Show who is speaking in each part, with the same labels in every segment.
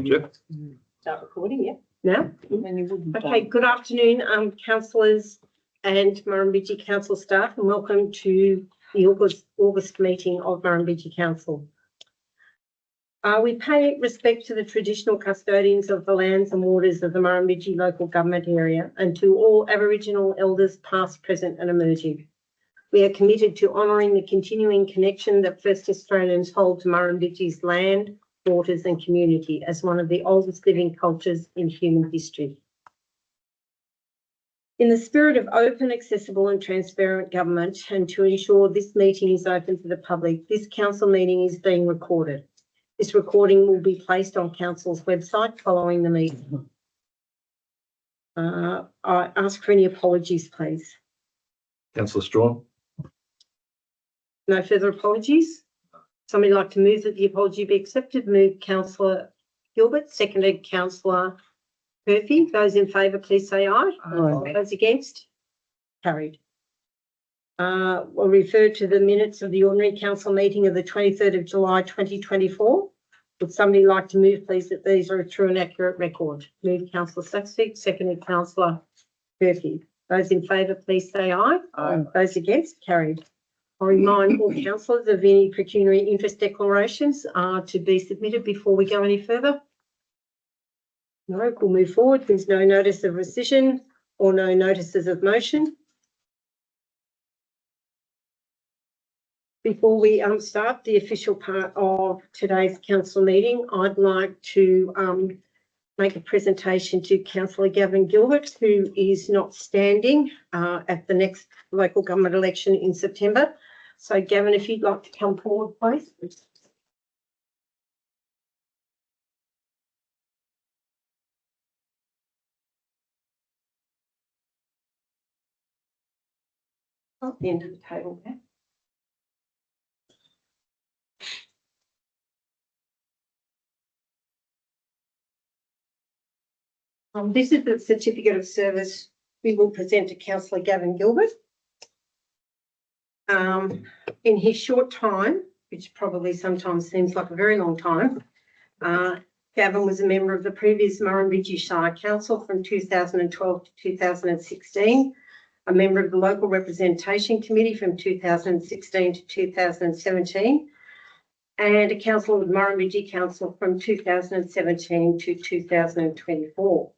Speaker 1: Start recording, yeah.
Speaker 2: Now?
Speaker 1: And you wouldn't.
Speaker 2: Okay, good afternoon, councillors and Murrumbidgee Council staff, and welcome to the August meeting of Murrumbidgee Council. We pay respect to the traditional custodians of the lands and waters of the Murrumbidgee local government area and to all Aboriginal elders past, present and emerging. We are committed to honouring the continuing connection that First Australians hold to Murrumbidgee's land, waters and community as one of the oldest living cultures in human history. In the spirit of open, accessible and transparent government, and to ensure this meeting is open to the public, this council meeting is being recorded. This recording will be placed on council's website following the meeting. I ask for any apologies, please.
Speaker 3: Councillor Strawn.
Speaker 2: No further apologies. Somebody like to move that the apology be accepted? Move Councillor Gilbert, seconded Councillor Murphy. Those in favour, please say aye.
Speaker 1: Aye.
Speaker 2: Those against? Carried. We'll refer to the minutes of the ordinary council meeting of the 23rd of July 2024. Would somebody like to move, please, that these are a true and accurate record? Move Councillor Saxby, seconded Councillor Murphy. Those in favour, please say aye.
Speaker 1: Aye.
Speaker 2: Those against? Carried. I remind all councillors of any pecuniary interest declarations are to be submitted before we go any further. No, we'll move forward. There's no notice of rescission or no notices of motion. Before we start the official part of today's council meeting, I'd like to make a presentation to Councillor Gavin Gilbert, who is not standing at the next local government election in September. So, Gavin, if you'd like to come forward, please. At the end of the table there. This is the certificate of service we will present to Councillor Gavin Gilbert. In his short time, which probably sometimes seems like a very long time, Gavin was a member of the previous Murrumbidgee Shire Council from 2012 to 2016, a member of the Local Representation Committee from 2016 to 2017, and a councillor of the Murrumbidgee Council from 2017 to 2024.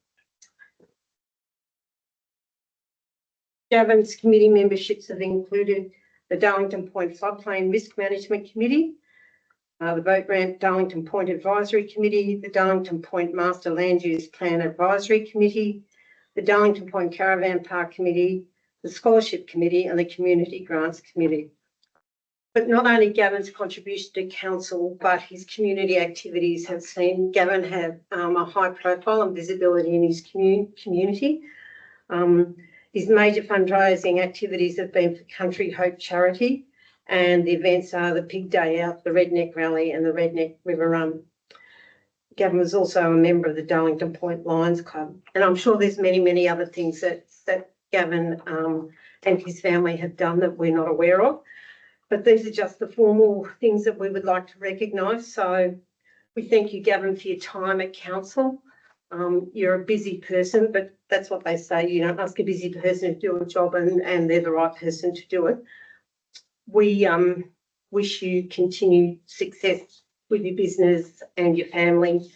Speaker 2: Gavin's committee memberships have included the Darlington Point Floodplain Risk Management Committee, the Boat Ramp Darlington Point Advisory Committee, the Darlington Point Master Land Use Plan Advisory Committee, the Darlington Point Caravan Park Committee, the Scholarship Committee and the Community Grants Committee. But not only Gavin's contribution to council, but his community activities have seen Gavin have a high profile and visibility in his community. His major fundraising activities have been for Country Hope Charity, and the events are the Pig Day Out, the Redneck Rally and the Redneck River Run. Gavin was also a member of the Darlington Point Lions Club, and I'm sure there's many, many other things that Gavin and his family have done that we're not aware of. But these are just the formal things that we would like to recognise. So we thank you, Gavin, for your time at council. You're a busy person, but that's what they say. You don't ask a busy person to do a job and they're the right person to do it. We wish you continued success with your business and your family.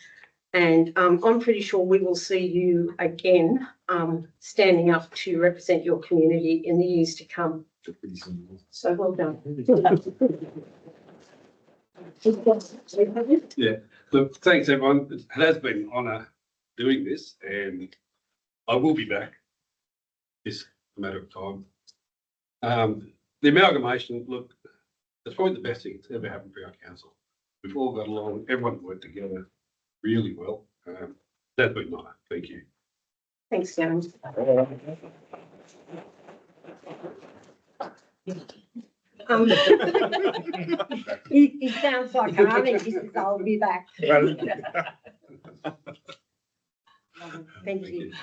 Speaker 2: And I'm pretty sure we will see you again standing up to represent your community in the years to come. So well done.
Speaker 4: Yeah, look, thanks everyone. It has been an honour doing this, and I will be back. It's a matter of time. The amalgamation, look, it's probably the best thing that's ever happened for our council. We've all got along, everyone worked together really well. That's been nice. Thank you.
Speaker 2: Thanks, Gavin. He sounds like Arnie. He says, I'll be back. Thank you.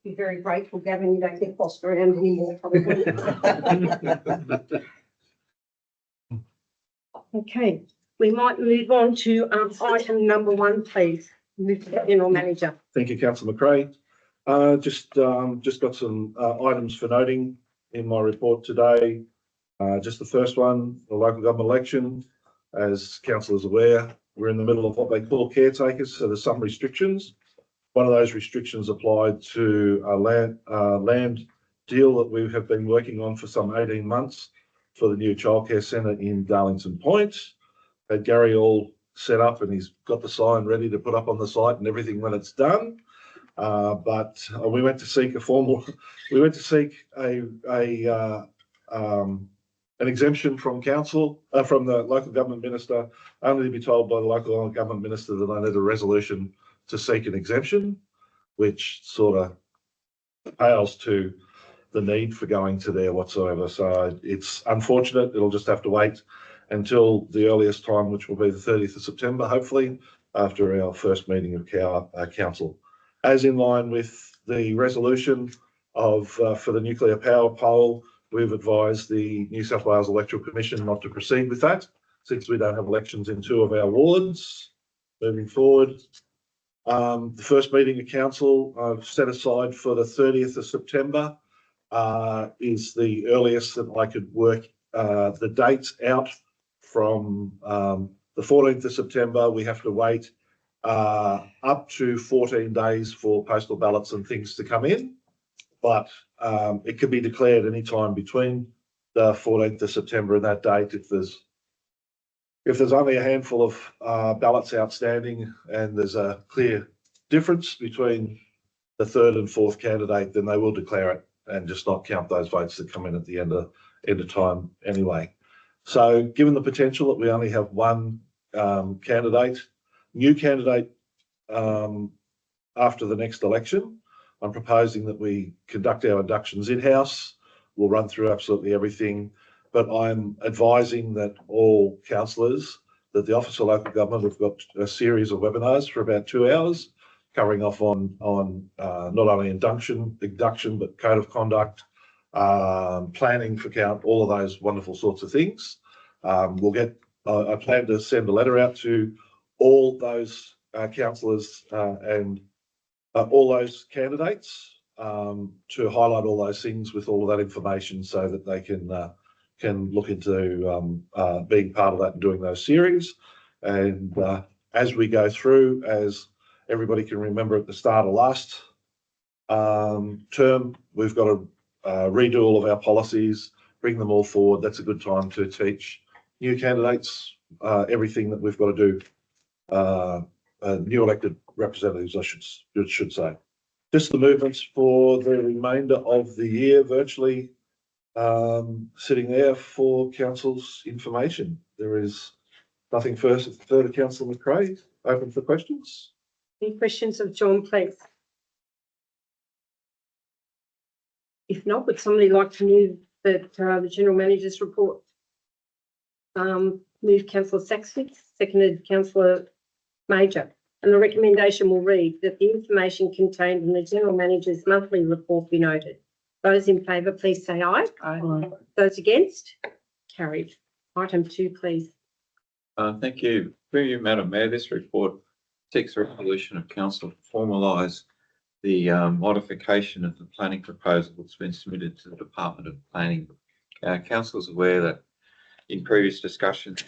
Speaker 2: Be very grateful, Gavin. You don't get bossed around anymore, probably. Okay, we might move on to item number 1, please. Move to the General Manager.
Speaker 3: Thank you, Councillor McRae. Just got some items for noting in my report today. Just the first one, the local government election. As council is aware, we're in the middle of what they call caretakers, so there's some restrictions. One of those restrictions applied to a land deal that we have been working on for some 18 months for the new childcare centre in Darlington Point. Had Gary all set up and he's got the sign ready to put up on the site and everything when it's done. But we went to seek an exemption from council, from the local government minister, only to be told by the local government minister that I need a resolution to seek an exemption, which sort of pales to the need for going to there whatsoever. So it's unfortunate. It'll just have to wait until the earliest time, which will be the 30th of September, hopefully, after our first meeting of council. As in line with the resolution for the nuclear power pole, we've advised the New South Wales Electoral Commission not to proceed with that, since we don't have elections in 2 of our wards. Moving forward, the first meeting of council I've set aside for the 30th of September is the earliest that I could work the dates out from the 14th of September. We have to wait up to 14 days for postal ballots and things to come in, but it can be declared any time between the 14th of September and that date if there's only a handful of ballots outstanding and there's a clear difference between the 3rd and 4th candidate, then they will declare it and just not count those votes that come in at the end of time anyway. So given the potential that we only have one new candidate after the next election, I'm proposing that we conduct our inductions in-house. We'll run through absolutely everything, but I'm advising that all councillors, that the Office of Local Government have got a series of webinars for about 2 hours, covering off on not only induction, but code of conduct, planning for count, all of those wonderful sorts of things. I plan to send a letter out to all those councillors and all those candidates to highlight all those things with all of that information so that they can look into being part of that and doing those series. And as we go through, as everybody can remember at the start of last term, we've got to redo all of our policies, bring them all forward. That's a good time to teach new candidates everything that we've got to do. New elected representatives, I should say. Just the movements for the remainder of the year virtually sitting there for council's information. There is nothing further. Councillor McRae, open for questions.
Speaker 2: Any questions of John, please? If not, would somebody like to move that the General Manager's report? Move Councillor Saxby, seconded Councillor Major. And the recommendation will read that the information contained in the General Manager's monthly report be noted. Those in favour, please say aye. Aye. Those against? Carried. Item 2, please.
Speaker 1: Thank you. Through you, Madam Mayor, this report seeks a resolution of council to formalise the modification of the planning proposal that's been submitted to the Department of Planning. Council is aware that in previous discussions,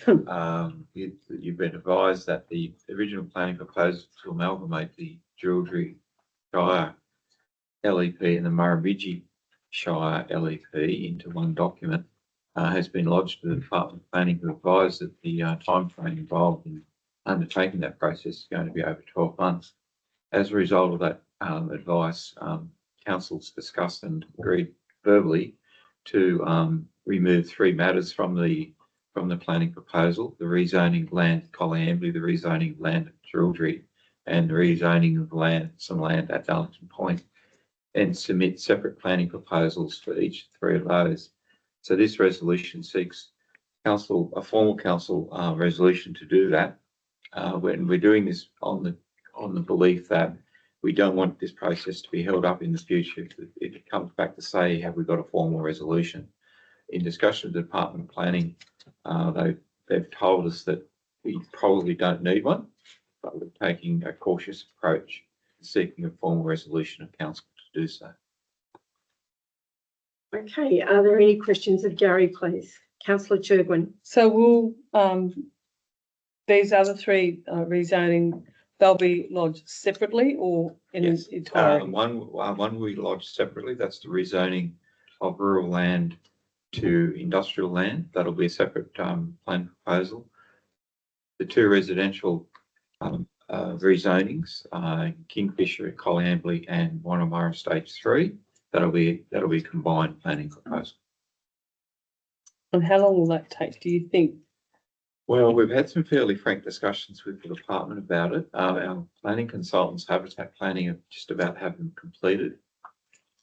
Speaker 1: you've been advised that the original planning proposal to amalgamate the Druidry Shire LEP and the Murrumbidgee Shire LEP into one document has been lodged to the Department of Planning, who advised that the time frame involved in undertaking that process is going to be over 12 months. As a result of that advice, council's discussed and agreed verbally to remove 3 matters from the planning proposal: the rezoning of land at Colliambly, the rezoning of land at Druidry, and the rezoning of some land at Darlington Point, and submit separate planning proposals for each 3 of those. So this resolution seeks a formal council resolution to do that. When we're doing this on the belief that we don't want this process to be held up in the future, if it comes back to say, have we got a formal resolution? In discussion with the Department of Planning, they they've told us that we probably don't need one, but we're taking a cautious approach, seeking a formal resolution of council to do so.
Speaker 2: Okay, are there any questions of Gary, please? Councillor Churgwin.
Speaker 5: So will, these other three rezoning, they'll be lodged separately or in
Speaker 1: Yes.
Speaker 5: its entirety?
Speaker 1: One we lodged separately, that's the rezoning of rural land to industrial land. That'll be a separate plan proposal. The two residential rezonings, Kingfisher, Colliambley and Wanamara Stage 3, that'll be combined planning proposal.
Speaker 5: And how long will that take, do you think?
Speaker 1: Well, we've had some fairly frank discussions with the department about it. Our planning consultants, Habitat Planning, have just about have them completed.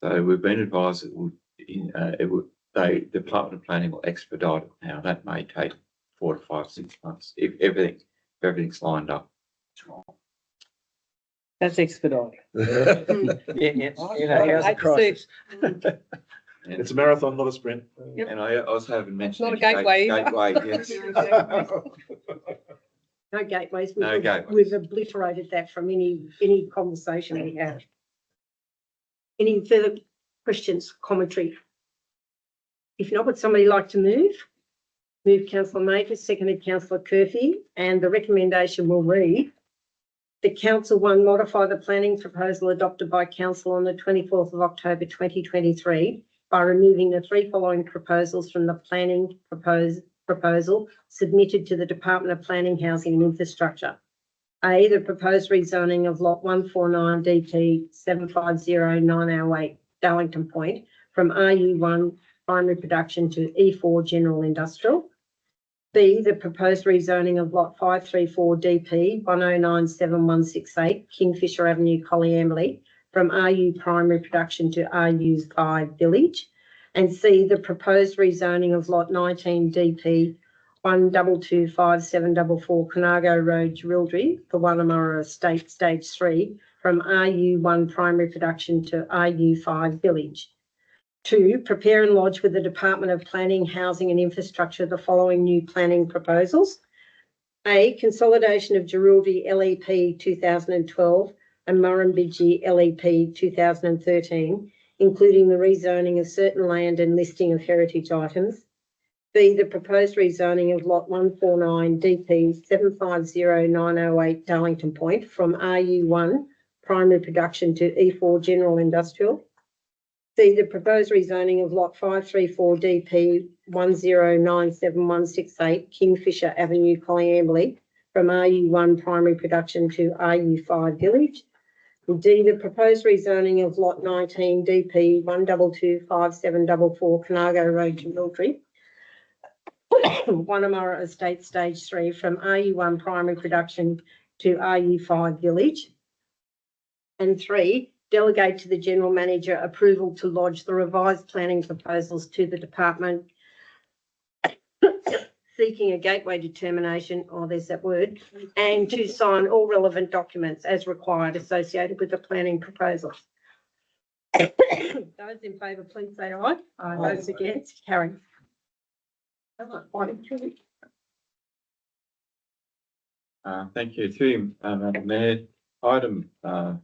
Speaker 1: So we've been advised the Department of Planning will expedite it now. That may take 4 to 5, 6 months if everything's lined up.
Speaker 5: That's expedited.
Speaker 6: Here's a crisis.
Speaker 3: It's a marathon, not a sprint.
Speaker 5: Yep.
Speaker 1: And I also haven't mentioned
Speaker 5: Not a gateway either.
Speaker 1: Gateway, yes.
Speaker 2: No gateways.
Speaker 1: No gateways.
Speaker 2: We've obliterated that from any conversation we have. Any further questions, commentary? If not, would somebody like to move? Move Councillor Major, seconded Councillor Curfew, and the recommendation will read: the council one, modify the planning proposal adopted by council on the 24th of October 2023 by removing the three following proposals from the planning proposal submitted to the Department of Planning, Housing and Infrastructure. A, the proposed rezoning of lot 149 DP 750908 Darlington Point from RU1 primary production to E4 general industrial. B, the proposed rezoning of lot 534 DP 10971168 Kingfisher Avenue, Colliambley from RU primary production to RU5 village. And C, the proposed rezoning of lot 19 DP 1225744 Conago Road, Jerilderie for Wanamara Estate Stage 3 from RU1 primary production to RU5 village. 2, prepare and lodge with the Department of Planning, Housing and Infrastructure the following new planning proposals. A, consolidation of Jerilderie LEP 2012 and Murrumbidgee LEP 2013, including the rezoning of certain land and listing of heritage items. B, the proposed rezoning of lot 149 DP 750908 Darlington Point from RU1 primary production to E4 general industrial. C, the proposed rezoning of lot 534 DP 1097168 Kingfisher Avenue, Colliambley from RU1 primary production to RU5 village. And D, the proposed rezoning of lot 19 DP 1225744 Conago Road, Jerilderie, Wanamara Estate Stage 3 from RU1 primary production to RU5 village. And 3, delegate to the General Manager approval to lodge the revised planning proposals to the department seeking a gateway determination, oh, there's that word, and to sign all relevant documents as required associated with the planning proposals. Those in favour, please say aye. Aye. Those against, carry.
Speaker 1: Thank you to you, Madam Mayor. Item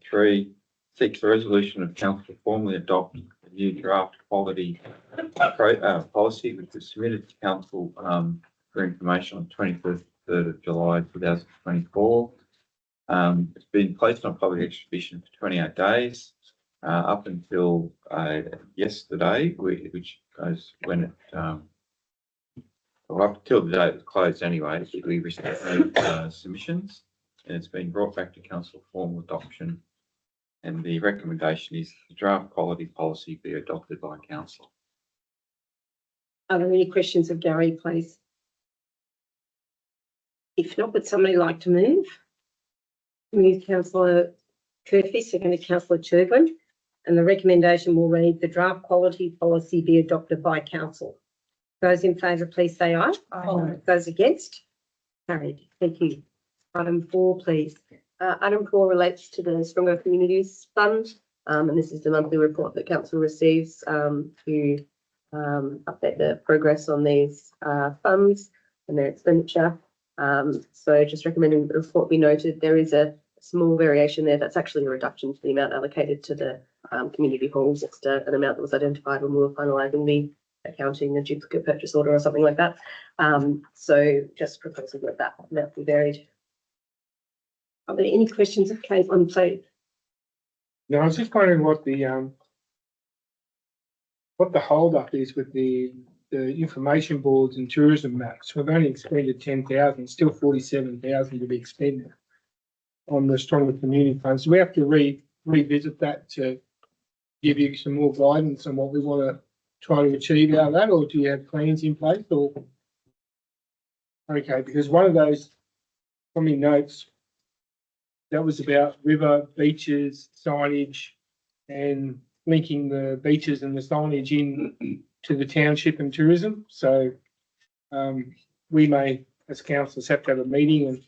Speaker 1: 3 seeks the resolution of council to formally adopt a new draft quality policy, which was submitted to council for information on 23rd of July 2024. It's been placed on public exhibition for 28 days up until yesterday, which goes when it well, up until the day it was closed anyway. We received submissions, and it's been brought back to council for formal adoption. And the recommendation is the draft quality policy be adopted by council.
Speaker 2: Are there any questions of Gary, please? If not, would somebody like to move? Move Councillor Curfew, seconded Councillor Churgwin, and the recommendation will read the draft quality policy be adopted by council. Those in favour, please say aye. Aye. Those against? Carried. Thank you. Item 4, please.
Speaker 7: Item 4 relates to the Stronger Communities Fund, and this is the monthly report that council receives to update the progress on these funds. and their expenditure. So just recommending the report be noted. There is a small variation there. That's actually a reduction to the amount allocated to the community halls. It's an amount that was identified when we were finalising the accounting, a duplicate purchase order or something like that. So just proposing that that amount be varied. Are there any questions of Kate on plate?
Speaker 6: No, I was just wondering what the hold up is with the information boards and tourism maps. We've only expended 10,000, still 47,000 to be expended on the stronger community funds. Do we have to revisit that to give you some more guidance on what we want to try to achieve out of that, or do you have plans in place? Or okay, because one of those from your notes that was about river, beaches, signage, and linking the beaches and the signage in to the township and tourism. So we may, as councillors, have to have a meeting and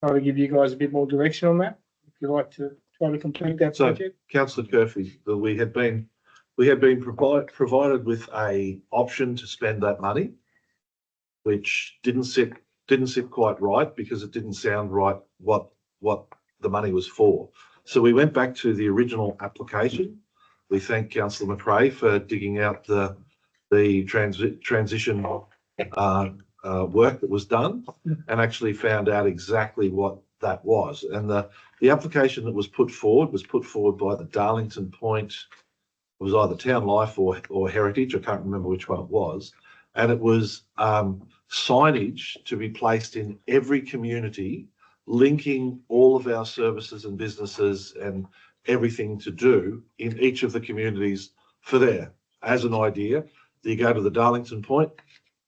Speaker 6: try to give you guys a bit more direction on that. If you'd like to try to complete that
Speaker 3: So,
Speaker 6: project.
Speaker 3: Councillor Curfew, we had been provided with a option to spend that money, which didn't sit quite right because it didn't sound right what the money was for. So we went back to the original application. We thank Councillor McRae for digging out the transition work that was done and actually found out exactly what that was. And the application that was put forward by the Darlington Point, it was either Town Life or Heritage, I can't remember which one it was. And it was signage to be placed in every community, linking all of our services and businesses and everything to do in each of the communities for there. As an idea, you go to the Darlington Point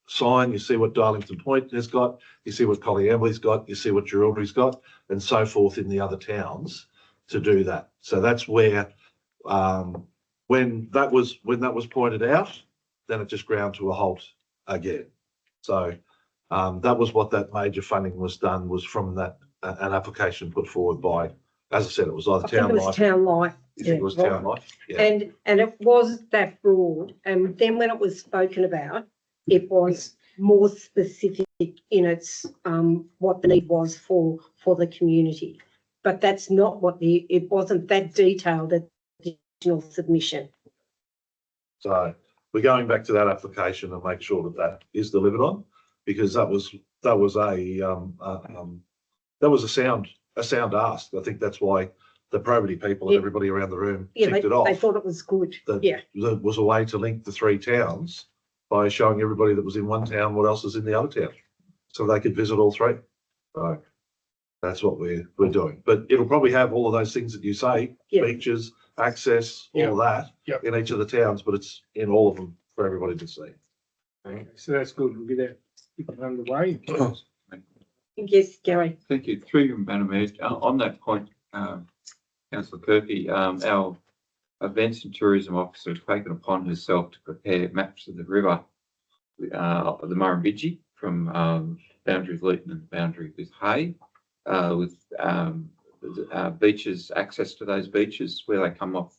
Speaker 3: sign, you see what Darlington Point has got, you see what Collyambley's got, you see what Jerildery's got, and so forth in the other towns to do that. So that's where when that was pointed out, then it just ground to a halt again. So that was what that major funding was done, was from that an application put forward by, as I said, it was either Town Life.
Speaker 2: Town Life.
Speaker 3: You think it was Town Life? Yeah.
Speaker 2: And it was that broad. And then when it was spoken about, it was more specific in its what the need was for the community. But that's not what it wasn't that detailed at the original submission.
Speaker 3: So we're going back to that application and make sure that that is delivered on, because that was a sound ask. I think that's why the probity people and everybody around the room ticked it off.
Speaker 2: They thought it was good.
Speaker 3: That was a way to link the three towns by showing everybody that was in one town what else is in the other town, so they could visit all three. So that's what we're doing. But it'll probably have all of those things that you say, beaches, access, all that in each of the towns, but it's in all of them for everybody to see.
Speaker 6: Okay, so that's good. We'll get that underway.
Speaker 2: Yes, Gary.
Speaker 1: Thank you. Through you, Madam Mayor. On that point, Councillor Kirby, our Events and Tourism Officer has taken upon herself to prepare maps of the river, of the Murrumbidgee, from boundary with Leeton and boundary with Hay, with beaches, access to those beaches where they come off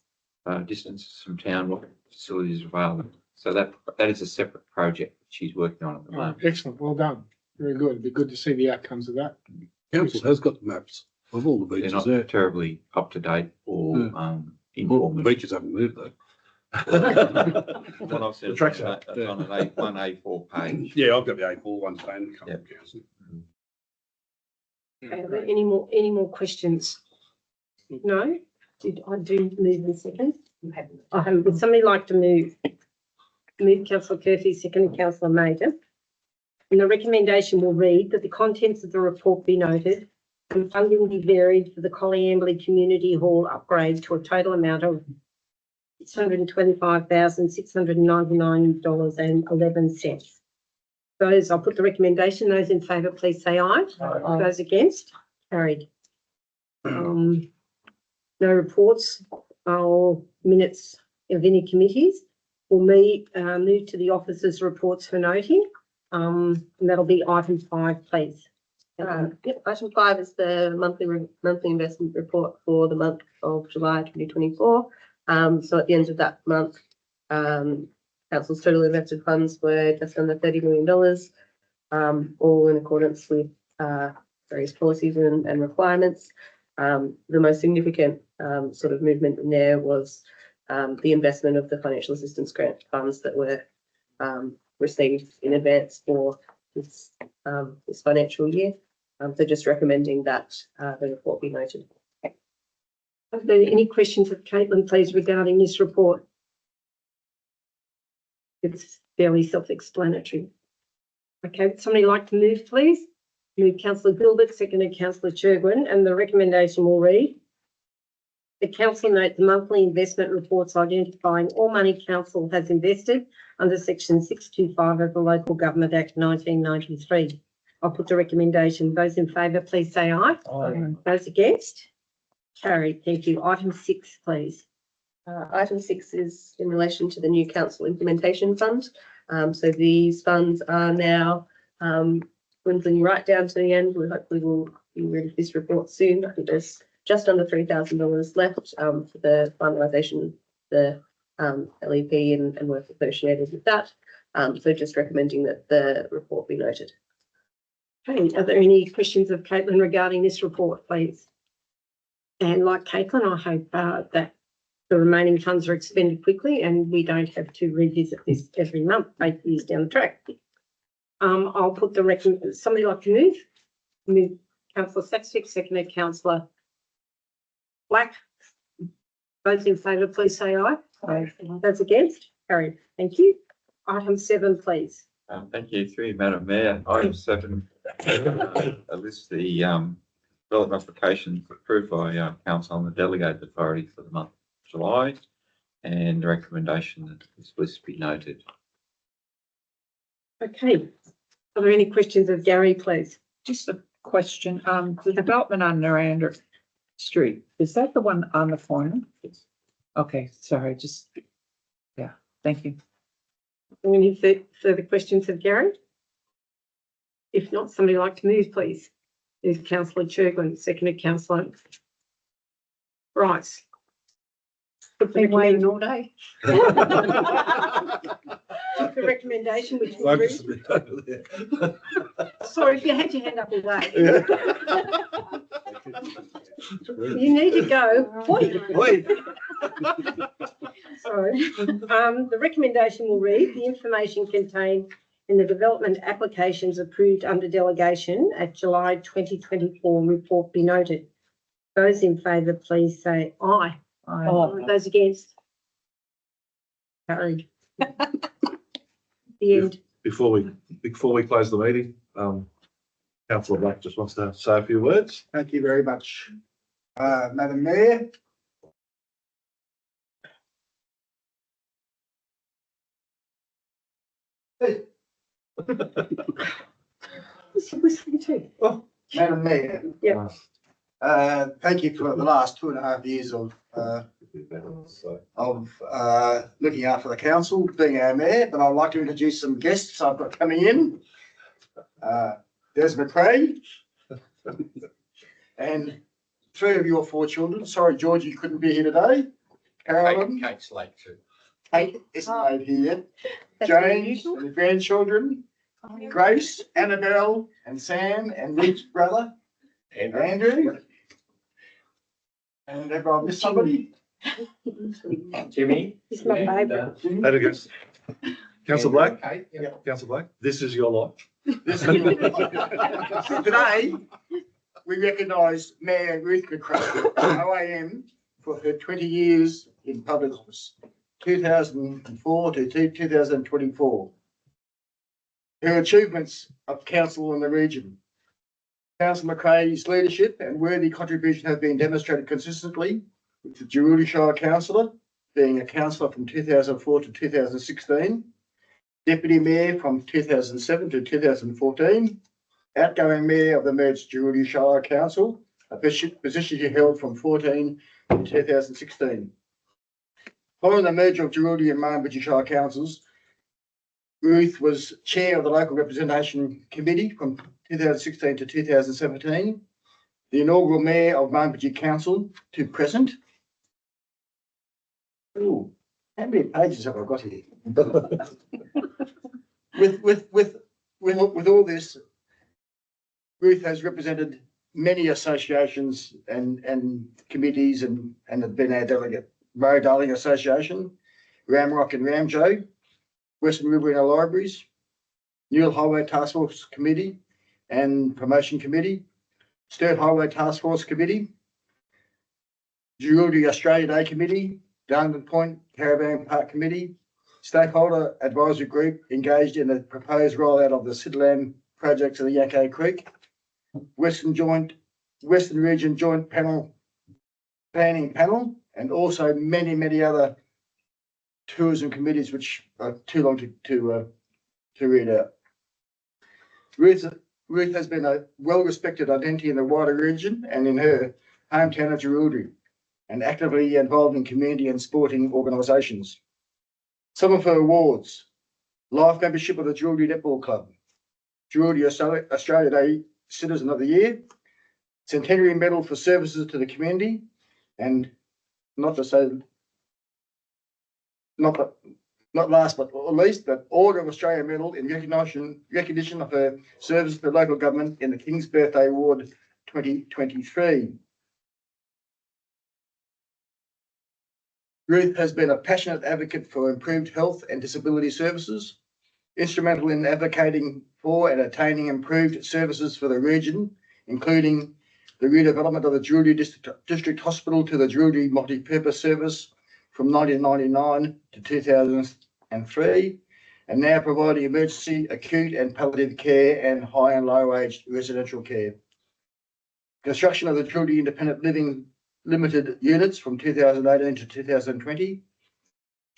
Speaker 1: distances from town, what facilities are available. So that is a separate project that she's working on at the moment.
Speaker 6: Excellent. Well done. Very good. It'd be good to see the outcomes of that.
Speaker 8: Council has got the maps of all the
Speaker 1: They're
Speaker 8: beaches
Speaker 1: not
Speaker 8: there.
Speaker 1: terribly up to date or
Speaker 8: Well, the
Speaker 1: informative.
Speaker 8: beaches haven't moved though.
Speaker 1: What I've said,
Speaker 3: The tracks
Speaker 1: that's on an one A4 page.
Speaker 8: Yeah, I've got the A4 one saying come from council.
Speaker 2: Are there any more questions? No? Did I do move in second? I haven't. Would somebody like to move? Move Councillor Curfew, second Councillor Maiden. And the recommendation will read that the contents of the report be noted and funding be varied for the Collyambley Community Hall upgrade to a total amount of $625,699.11. Those, I'll put the recommendation. Those in favour, please say aye.
Speaker 6: Aye.
Speaker 2: Those against? Carried. No reports or minutes of any committees. We'll move to the officers' reports for noting. And that'll be item 5, please.
Speaker 7: Yep, item 5 is the monthly investment report for the month of July 2024. So at the end of that month, council's total invested funds were just under $30 million. all in accordance with various policies and requirements. The most significant sort of movement in there was the investment of the financial assistance grant funds that were received in advance for this financial year. So just recommending that the report be noted.
Speaker 2: Are there any questions of Caitlin, please, regarding this report? It's fairly self-explanatory. Okay, would somebody like to move, please? Move councillor Gilbert, seconded councillor Churgwin, and the recommendation will read: the council note the monthly investment reports identifying all money council has invested under section 625 of the Local Government Act 1993. I'll put the recommendation. Those in favour, please say aye.
Speaker 3: Aye.
Speaker 2: Those against? Carried. Thank you. Item 6, please.
Speaker 7: Item 6 is in relation to the new council implementation fund. So these funds are now dwindling right down to the end. We hopefully will be ready for this report soon. I think there's just under $3,000 left for the finalisation, the LEP and work associated with that. So just recommending that the report be noted.
Speaker 2: Okay, are there any questions of Caitlin regarding this report, please? And like Caitlin, I hope that the remaining funds are expended quickly and we don't have to revisit this every month, 8 years down the track. I'll put the somebody like to move? Move councillor Saxtick, seconded councillor Black. Those in favour, please say aye.
Speaker 5: Aye.
Speaker 2: Those against? Carried. Thank you. Item 7, please.
Speaker 1: Thank you, through you, Madam Mayor. Item 7 lists the development applications approved by council on the delegated authority for the month of July, and the recommendation that this list be noted.
Speaker 2: Okay. Are there any questions of Gary, please?
Speaker 9: Just a question, the development on Naranda Street, is that the one on the corner? Okay, sorry, just, yeah, thank you.
Speaker 2: Any further questions of Gary? If not, somebody like to move, please. There's councillor Churgwin, seconded councillor Rice.
Speaker 9: Been waiting all day.
Speaker 2: The recommendation, which will
Speaker 3: Focus
Speaker 2: read.
Speaker 3: a bit over there.
Speaker 2: Sorry, if you had your hand up all day.
Speaker 3: Yeah.
Speaker 2: You need to go.
Speaker 3: Wait.
Speaker 2: Sorry. The recommendation will read: the information contained in the development applications approved under delegation at July 2024 report be noted. Those in favour, please say aye.
Speaker 9: Aye.
Speaker 2: Those against? Carried. The end.
Speaker 3: Before we close the meeting, councillor Black just wants to say a few words.
Speaker 10: Thank you very much, Madam Mayor.
Speaker 2: What's he whistling to?
Speaker 10: Madam Mayor.
Speaker 2: Yeah.
Speaker 10: Thank you for the last 2.5 years of looking after the council, being our mayor, but I'd like to introduce some guests I've got coming in. Des McRae and 3 of your 4 children. Sorry, George, you couldn't be here today. Carolyn.
Speaker 8: Kate's late too.
Speaker 10: Kate isn't made here yet.
Speaker 7: That's
Speaker 10: James
Speaker 7: unusual.
Speaker 10: and the grandchildren. Grace, Annabelle and Sam and Luke's brother. Andrew. And have I missed somebody?
Speaker 8: Jimmy.
Speaker 2: He's my favourite.
Speaker 3: That against councillor Black,
Speaker 8: Kate, yeah.
Speaker 3: councillor Black, this is your lot.
Speaker 10: This is today, we recognise Mayor Ruth McRae, OAM, for her 20 years in public office, 2004 to 2024. Her achievements of council in the region. Councillor McRae's leadership and worthy contribution have been demonstrated consistently with the Juruti Shire Councillor, being a councillor from 2004 to 2016, Deputy Mayor from 2007 to 2014, outgoing Mayor of the merged Juruti Shire Council, a position she held from 2014 to 2016. Following the merger of Juruti and Murrumbidgee Shire Councils, Ruth was Chair of the Local Representation Committee from 2016 to 2017, the inaugural Mayor of Murrumbidgee Council to present. Ooh, how many pages have I got here? with with all this, Ruth has represented many associations and committees and has been our delegate. Roe Darling Association, Ramrock and Ramjo, Western Riverina Libraries, Newell Highway Task Force Committee and Promotion Committee, Sturt Highway Task Force Committee, Jewelry Australia Day Committee, Darlington Point Caravan Park Committee, Stakeholder Advisory Group engaged in the proposed rollout of the Sidland projects of the Yanko Creek, Western Region Joint Planning Panel, and also many other tourism committees, which are too long to read out. Ruth has been a well-respected identity in the wider region and in her hometown of Jerilderie, and actively involved in community and sporting organisations. Some of her awards: Life Membership of the Jerilderie Netball Club, Jerilderie Australia Day Citizen of the Year, Centenary Medal for Services to the Community, and not last but least, but Order of Australia Medal in recognition of her service to local government in the King's Birthday Award 2023. Ruth has been a passionate advocate for improved health and disability services, instrumental in advocating for and attaining improved services for the region, including the redevelopment of the Jerilderie District Hospital to the Jerilderie Multi-Purpose Service from 1999 to 2003, and now providing emergency, acute and palliative care and high and low aged residential care. Construction of the Jerilderie Independent Living Limited units from 2018 to 2020,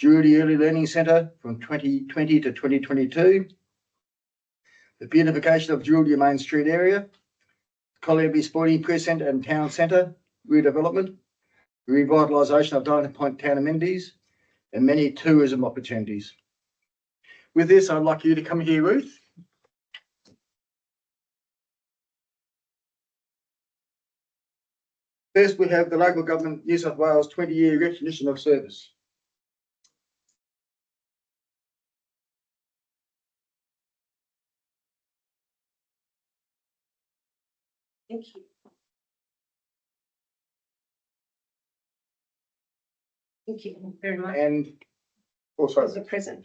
Speaker 10: Jerilderie Early Learning Centre from 2020 to 2022, the beautification of Jerilderie Main Street area, Collierby Sporting Precinct and Town Centre redevelopment, revitalisation of Darlington Point town amenities, and many tourism opportunities. With this, I'd like you to come here, Ruth. First, we have the Local Government New South Wales 20-year recognition of service.
Speaker 2: Thank you. Thank you very much.
Speaker 10: And also,
Speaker 2: As a present.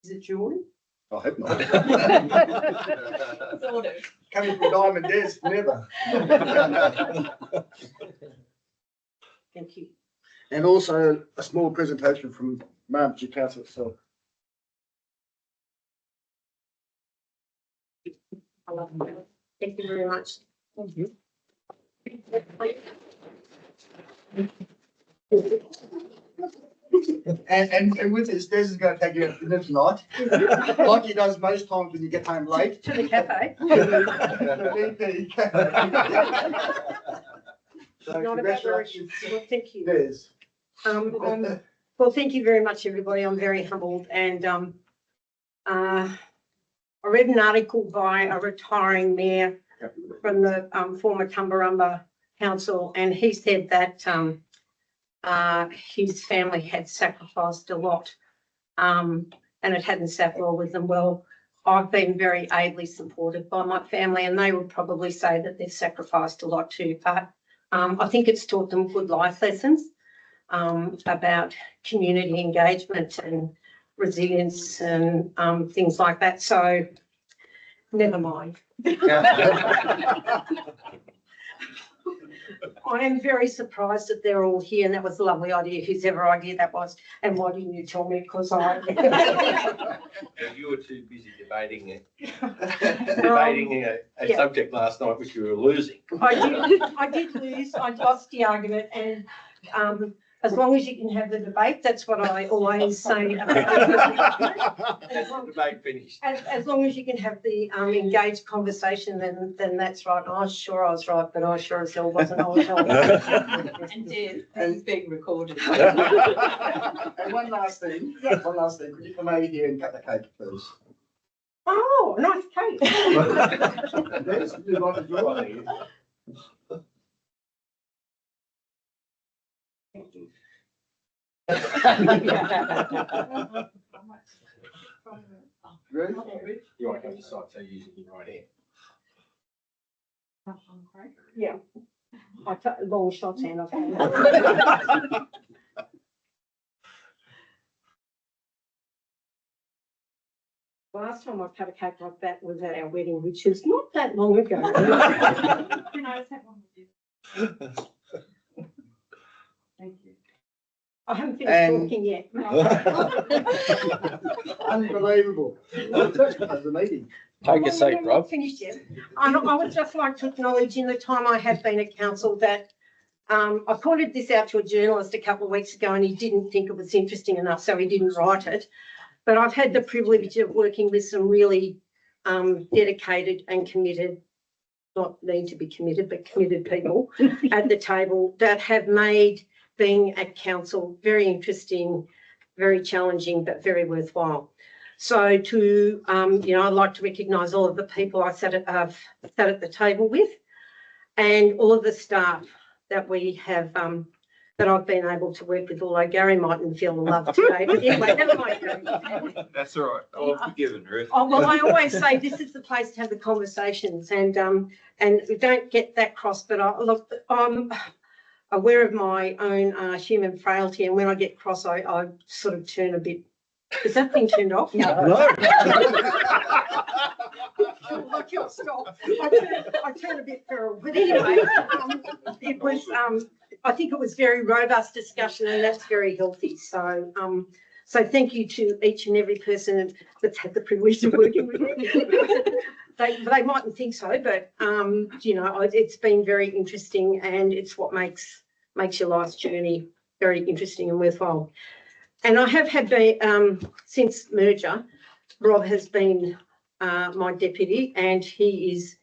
Speaker 2: Is it jewelry?
Speaker 10: I hope not. Coming from Diamond Des, never.
Speaker 2: Thank you.
Speaker 10: And also a small presentation from Murrumbidgee Council itself.
Speaker 2: I love it. Thank you very much.
Speaker 6: Thank you.
Speaker 10: And with this, Des is going to take you out to dinner tonight, like he does most times when you get home late.
Speaker 2: To the cafe.
Speaker 10: So
Speaker 2: Not a bad word.
Speaker 10: congratulations,
Speaker 2: Well, thank you.
Speaker 10: Des.
Speaker 2: Well, thank you very much, everybody. I'm very humbled, and I read an article by a retiring mayor from the former Tumbarumba Council, and he said that his family had sacrificed a lot, and it hadn't sat well with them. Well, I've been very ably supported by my family, and they would probably say that they've sacrificed a lot too. But I think it's taught them good life lessons about community engagement and resilience and things like that. So never mind. I am very surprised that they're all here, and that was a lovely idea, whosever idea that was. And why didn't you tell me? Because I.
Speaker 8: You were too busy debating a subject last night which you were losing.
Speaker 2: I did lose. I lost the argument, and as long as you can have the debate, that's what I always say.
Speaker 8: Debate finished.
Speaker 2: As long as you can have the engaged conversation, then that's right. I was sure I was right, but I sure as hell wasn't. I was wrong.
Speaker 11: And Des, this is being recorded.
Speaker 10: And one last thing, could you come over here and cut the cake, please?
Speaker 2: Oh, nice cake.
Speaker 10: Des, would you like to join me? Ruth?
Speaker 8: You won't have to start using your right hand.
Speaker 2: Yeah. I took long shots and I've had. Last time I cut a cake like that was at our wedding, which is not that long ago.
Speaker 11: Can I just have one with you? Thank you.
Speaker 2: I haven't finished
Speaker 10: And-
Speaker 2: talking yet.
Speaker 10: Unbelievable. The meeting.
Speaker 8: Take a
Speaker 2: No,
Speaker 8: seat,
Speaker 2: I'm not
Speaker 8: Rob.
Speaker 2: finished yet. I would just like to acknowledge in the time I have been at council that I pointed this out to a journalist a couple of weeks ago and he didn't think it was interesting enough, so he didn't write it. But I've had the privilege of working with some really dedicated and committed, not need to be committed, but committed people at the table that have made being at council very interesting, very challenging, but very worthwhile. So to, I'd like to recognise all of the people I sat at the table with and all of the staff that we have, that I've been able to work with, although Gary mightn't feel the love today. But anyway, never mind, Gary.
Speaker 1: That's all right. Oh, forgiven, Ruth.
Speaker 2: Oh, well, I always say this is the place to have the conversations and we don't get that cross, but I'm aware of my own human frailty, and when I get cross, I sort of turn a bit. Is that thing turned off?
Speaker 3: No.
Speaker 2: Like you'll stop. I turn a bit feral, but anyway, it was. I think it was very robust discussion, and that's very healthy. So, so thank you to each and every person that's had the privilege of working with me. They mightn't think so, but it's been very interesting, and it's what makes your life's journey very interesting and worthwhile. And I have had since merger, Rob has been my deputy, and he's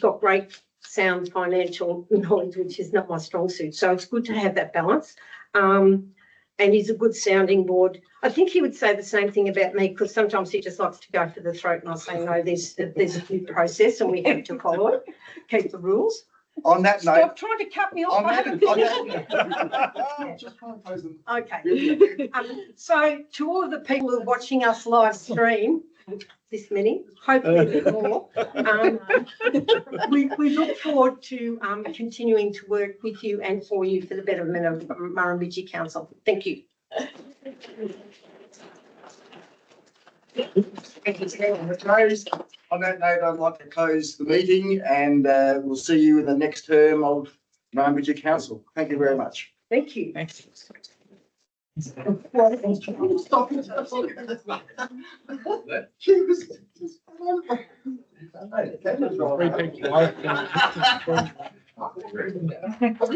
Speaker 2: got great sound financial knowledge, which is not my strong suit. So it's good to have that balance. And he's a good sounding board. I think he would say the same thing about me, because sometimes he just likes to go for the throat, and I say, no, there's a due process and we have to follow it, keep the rules.
Speaker 10: On that note.
Speaker 2: Stop trying to cut me off. Okay. So to all of the people who are watching us live stream, this many, hopefully a bit more, we look forward to continuing to work with you and for you for the betterment of Murrumbidgee Council. Thank you.
Speaker 10: Thank you, on that note, I'd like to close the meeting and we'll see you in the next term of Murrumbidgee Council. Thank you very much.
Speaker 2: Thank you.
Speaker 9: Thanks.
Speaker 6: Three people.